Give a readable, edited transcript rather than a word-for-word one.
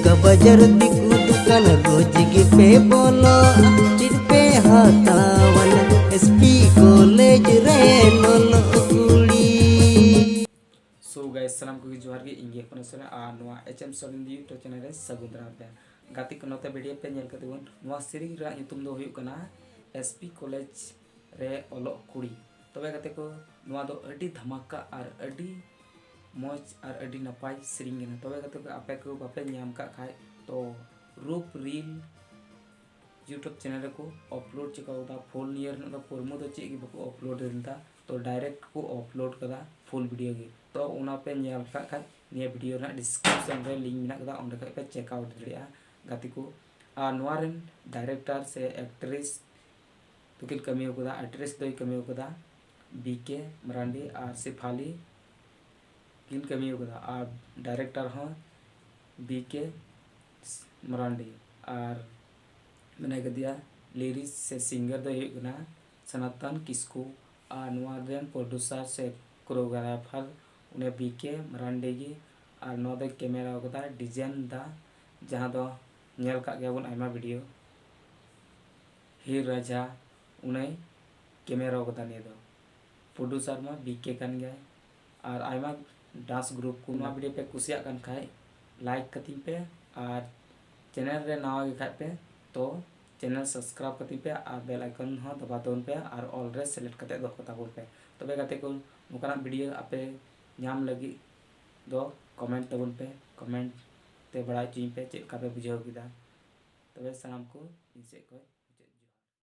का बाजार दिकू दुकान रोज गे पे बोलो चिर पे हाथावन एसपी कॉलेज रे लोलो कुड़ी। सो गाइस सलाम को जोहार गे इंगे कोन सोरेन आ नोआ एचएम सोरेन यूट्यूब चैनल रे सगुंद्रा पे गाती को नोते वीडियो पे नेल कते बन नोआ सीरीज रा ᱧᱩᱛᱩᱢ ᱫᱚ ᱦᱩᱭᱩᱜ ᱠᱟᱱᱟ एसपी कॉलेज रे ओलोक कुड़ी। तबे गाते को नोआ दो अडी धमाका और अडी मौज और अडी नपाय सेरिंग गना। तबे गाते को आपे को बापे ᱧᱟᱢ का खाय तो रूप रील यूट्यूब चैनल रे को अपलोड चिकावदा फुल ईयर न दा फॉर्मो दो चेक बको अपलोड देता तो डायरेक्ट को अपलोड कदा फुल वीडियो गे तो उना पे ᱧᱮᱞ का खाय निया वीडियो ना डिस्क्रिप्शन रे लिंक मेना कदा ओंडे पे चेक आउट दरिया गाती को आ नोआ रेन डायरेक्टर से एक्ट्रेस तो किन कमी होकदा एक्ट्रेस दो कमी होकदा बीके मरांडी और सेफाली किन कमी होकदा और डायरेक्टर हो बीके मरांडी और मैंने दिया लिरिक्स से सिंगर दो होकना सनातन किस्कू और नोआ रेन प्रोड्यूसर से कोरियोग्राफर उन्हें बीके मरांडी गी और नोआ दो कैमरा होकदा डिजाइन दा जहां दो नेल का गया बन आयमा वीडियो हीर राजा उन्हें कैमरा होकदा ने दो प्रोड्यूसर में बीके कान गया और आयमा डांस ग्रुप को नोआ वीडियो पे कुसिया कान खाय लाइक कती पे और चैनल रे नवा गे खाय पे तो चैनल सब्सक्राइब कती पे और बेल आइकन हो दबा दोन पे और ऑल रे सेलेक्ट कते दो कता बोल पे तबे गाते को नुकाना वीडियो आपे ᱧᱟᱢ लगी दो कमेंट तबन पे कमेंट ते बड़ा चीज पे चेक का पे बुझाव किदा तबे सलाम को इनसे को